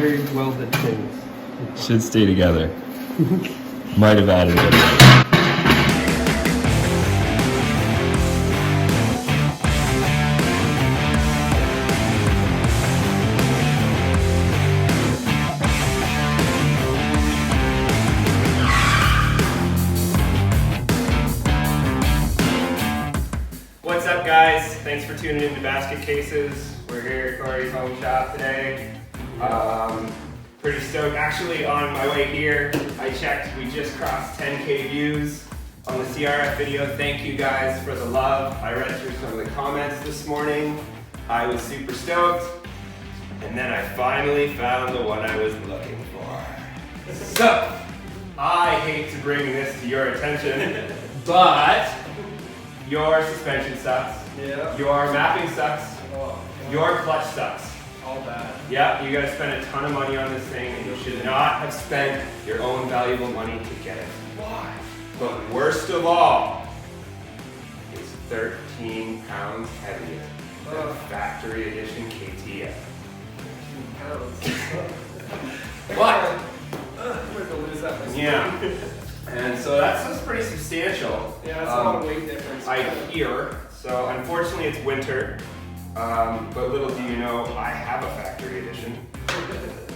very welded things. Should stay together. Might have added it. What's up, guys? Thanks for tuning in to Basket Cases. We're here at Corey's home shop today. Pretty stoked. Actually, on my way here, I checked. We just crossed 10K views on the CRF video. Thank you guys for the love. I read through some of the comments this morning. I was super stoked. And then I finally found the one I was looking for. So, I hate to bring this to your attention, but your suspension sucks. Yeah. Your mapping sucks. Oh, Your clutch sucks. all bad. Yeah, you guys spent a ton of money on this thing and you should not have spent your own valuable money to get it. Why? But worst of all, it's 13 pounds heavier than factory edition KTM. 13 pounds. What? I'm going to lose that myself. Yeah. And so that's pretty substantial. Yeah, that's a lot of weight difference. I hear. So unfortunately it's winter. But little do you know, I have a factory edition.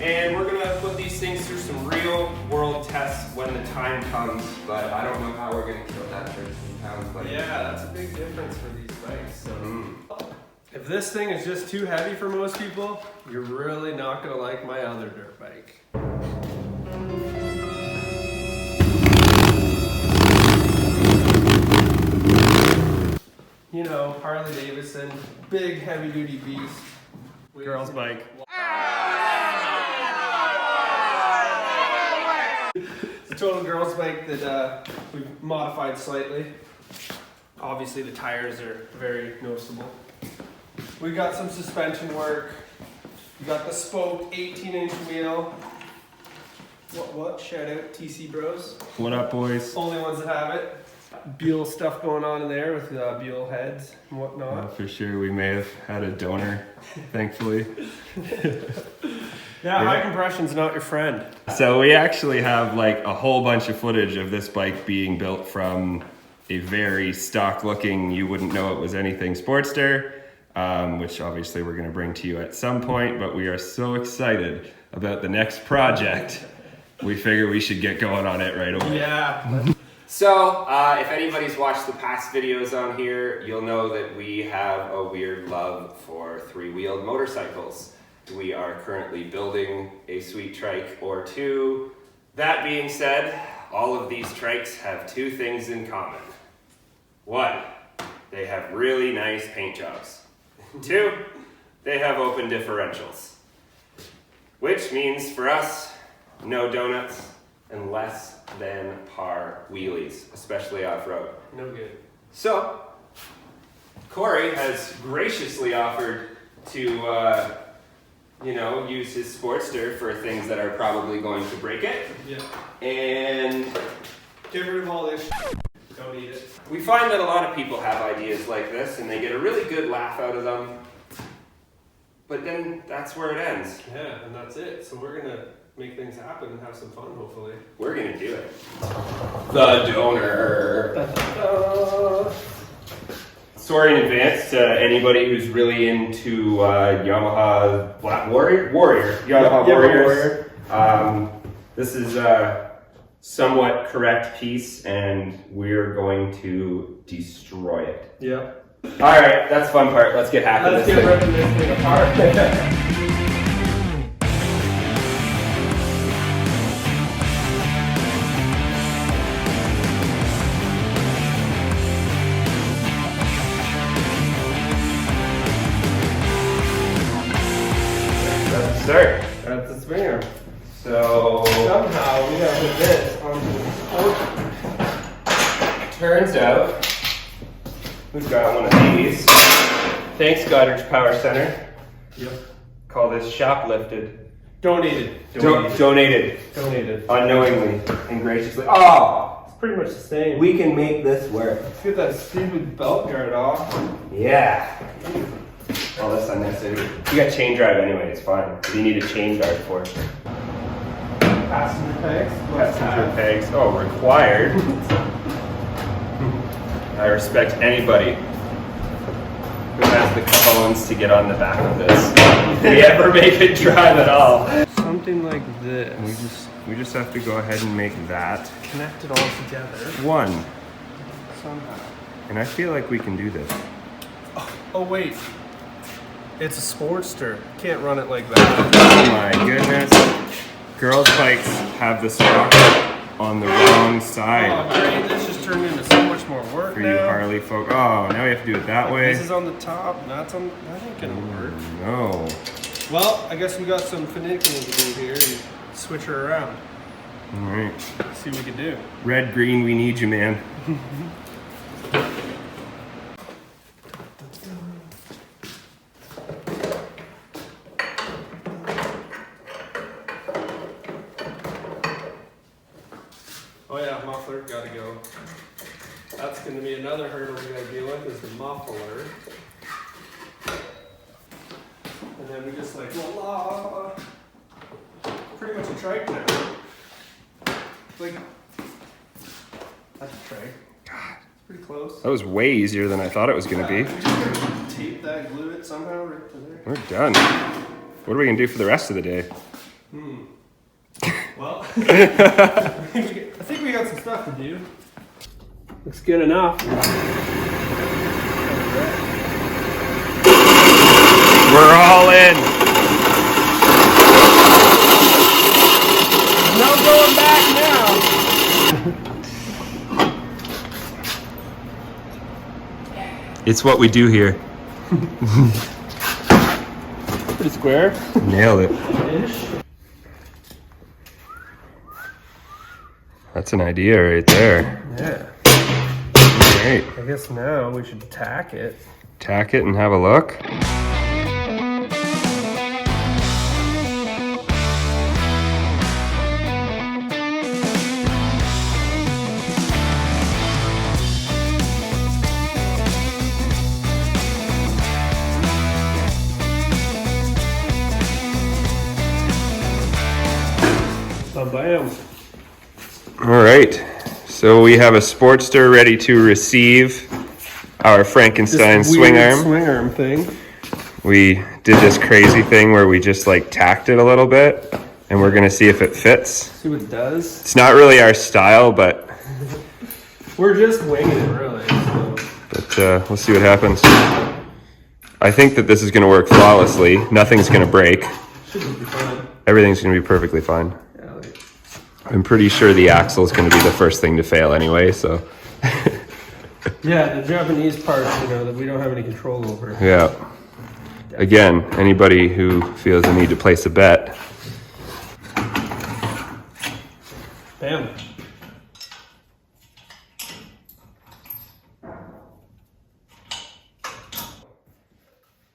And we're gonna put these things through some real world tests when the time comes, but I don't know how we're gonna kill that 13 pounds. Like, Yeah, that's a big difference for these bikes. So. If this thing is just too heavy for most people, you're really not gonna like my other dirt bike. You know, Harley Davidson, big heavy duty beast. Girl's bike. It's a total girl's bike that we've modified slightly. Obviously the tires are very noticeable. We got some suspension work. We got the spoked 18-inch wheel. What? Shout out TC Bros. What up, boys? Only ones that have it. Buell stuff going on in there with Buell heads and whatnot. For sure, we may have had a donor, thankfully. Yeah, high compression's not your friend. So we actually have like a whole bunch of footage of this bike being built from a very stock looking, you wouldn't know it was anything Sportster, which obviously we're gonna bring to you at some point, but we are so excited about the next project. We figure we should get going on it right away. Yeah. So, if anybody's watched the past videos on here, you'll know that we have a weird love for three-wheeled motorcycles. We are currently building a sweet trike or two. That being said, all of these trikes have two things in common. One, they have really nice paint jobs. Two, they have open differentials. Which means for us, no donuts and less than par wheelies, especially off-road. No good. So, Corey has graciously offered to, use his Sportster for things that are probably going to break it. Yeah. And Get rid of all this Don't need it. we find that a lot of people have ideas like this and they get a really good laugh out of them. But then that's where it ends. Yeah, and that's it. So we're gonna make things happen and have some fun, hopefully. We're gonna do it. The donor. Sorry in advance to anybody who's really into Yamaha Black Warrior. Yamaha Warriors. This is a somewhat correct piece, and we're going to destroy it. Yeah. All right, that's the fun part. Let's get hacking Let's this get thing. ripping this thing apart. Start. That's the swinger. So Somehow we gotta put this onto the sport. turns out we've got one of these. Thanks, Goddard's Power Center. Yep. Call this shoplifted. Donated. Donated. Donated. Unknowingly and graciously. Oh! It's pretty much the same. We can make this work. Let's get that stupid belt guard off. Yeah. All this unnecessary. You got chain drive anyway, it's fine. What do you need a chain guard for? Passenger pegs. Passenger pegs. Oh, required. I respect anybody who has the cojones to get on the back of this. If we ever make it drive at all. Something like this. We just have to go ahead and make that Connect it all together one. somehow. And I feel like we can do this. Oh wait, it's a Sportster. Can't run it like that. Oh my goodness. Girls' bikes have the sprocket on the wrong Oh side. great, this just turned into so much more work For you now. Harley folk. Oh, now we have to do it that way. This is on the top, that's on, that ain't gonna work. No. Well, I guess we got some finicking to do here and switch her around. All right. See what we can do. Red, green, we need you, man. Oh yeah, muffler, gotta go. That's gonna be another hurdle we gotta deal with is the muffler. And then we just like, voila! Pretty much a trike now. Like, that's a trike. God, it's pretty close. That was way easier than I thought it was going to be. We just gotta tape that, glue it somehow right to there. We're done. What are we going to do for the rest of the day? Well, I think we got some stuff to do. Looks good enough. We're all in. No going back now. It's what we do here. Pretty square. Nailed it. Ish. That's an idea right there. Yeah. All right. I guess now we should tack it. Tack it and have a look. Bam. All right. So we have a Sportster ready to receive our Frankenstein swing arm. Swing arm thing. We did this crazy thing where we just like tacked it a little bit and we're gonna see if it fits. See what it does. It's not really our style, but We're just winging it, really. So. we'll see what happens. I think that this is gonna work flawlessly. Nothing's gonna break. Should be fine. Everything's gonna be perfectly fine. Yeah, like, I'm pretty sure the axle is gonna be the first thing to fail anyway, so. yeah, the Japanese parts, that we don't have any control over. Yeah. Again, anybody who feels the need to place a bet. Bam.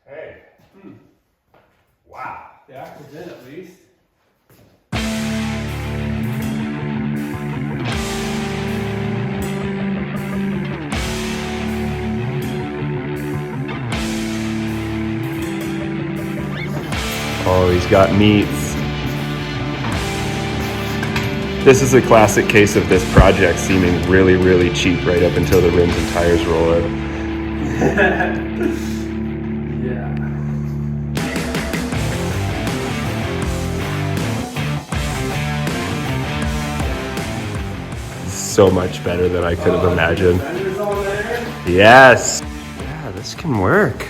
Hey. Wow. The axle's in at least. Oh, he's got meats. This is a classic case of this project seeming really, really cheap right up until the rims and tires roll out. Yeah. So much better than I could have imagined. Fenders on there. Yes. Yeah, this can work.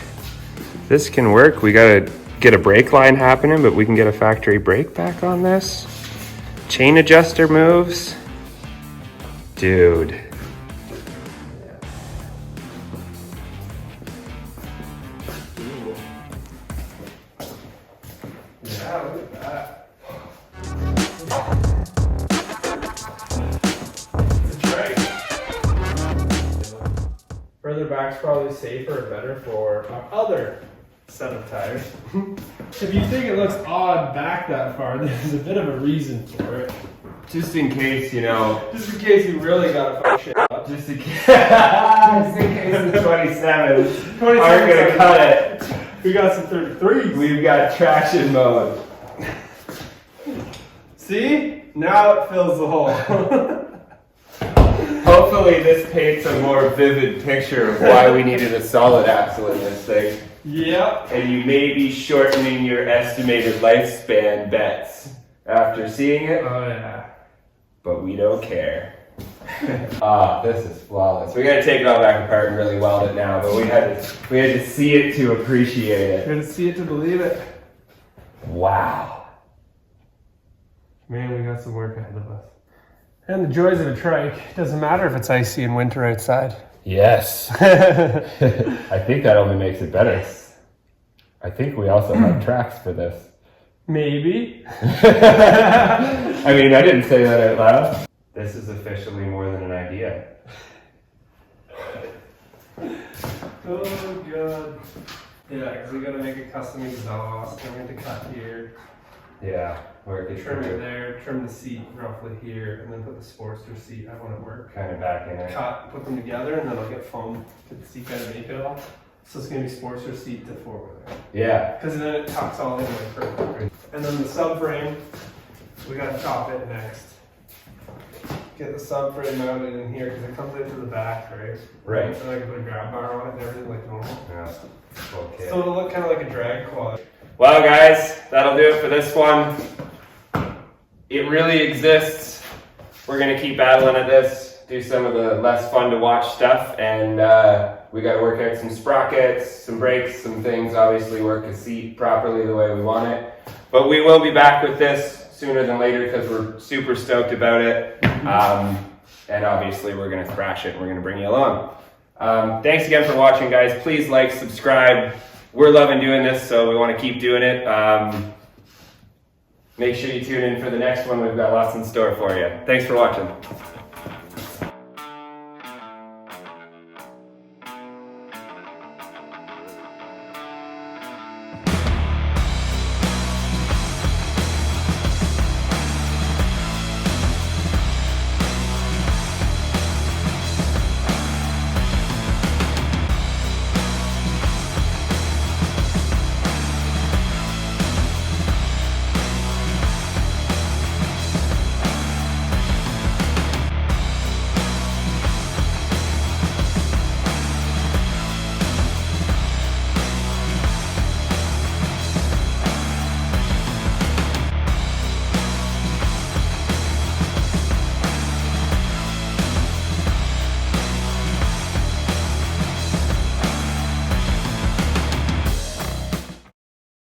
This can work. We gotta get a brake line happening, but we can get a factory brake back on this. Chain adjuster moves. Dude. Yeah, look at that. It's a trike. Further back's probably safer or better for our other set of tires. If you think it looks odd back that far, there's a bit of a reason for it. Just in case, you know. Just in case you really gotta fuck shit up. Just in case the 27s aren't gonna cut it. We got some 33s. We've got traction mode. See? Now it fills the hole. Hopefully this paints a more vivid picture of why we needed a solid axle in this thing. Yep. And you may be shortening your estimated lifespan bets after seeing it, Oh yeah. but we don't care. This is flawless. We're gonna take it all back apart and really weld it now, but we had to see it to appreciate it. You're gonna see it to believe it. Wow. Man, we got some work ahead of us. And the joys of a trike. Doesn't matter if it's icy in winter outside. Yes. I think that only makes it better. I think we also have tracks for this. Maybe. I mean, I didn't say that out loud. This is officially more than an idea. Oh god. Yeah, because we gotta make a custom exhaust. I'm going to cut here, Yeah, work it trim it through. there, trim the seat roughly here, and then put the Sportster seat. I want it work. Kind of back in it. Cut, put them together, and then I'll get foam to the seat kind of make it all. So it's gonna be Sportster seat to four-wheeler. Yeah. Because then it tucks all in like perfect. And then the subframe, we gotta chop it next. Get the subframe mounted in here because it comes into the back, right? Right. And I can put a grab bar on it and everything like normal. Yeah. Okay. So it'll look kind of like a drag quad. Well, guys, that'll do it for this one. It really exists. We're gonna keep battling at this, do some of the less fun to watch stuff, and we gotta work out some sprockets, some brakes, some things, obviously work the seat properly the way we want it. But we will be back with this sooner than later because we're super stoked about it. And obviously we're gonna thrash it and we're gonna bring you along. Thanks again for watching, guys. Please like, subscribe. We're loving doing this, so we wanna keep doing it. Make sure you tune in for the next one. We've got lots in store for you. Thanks for watching.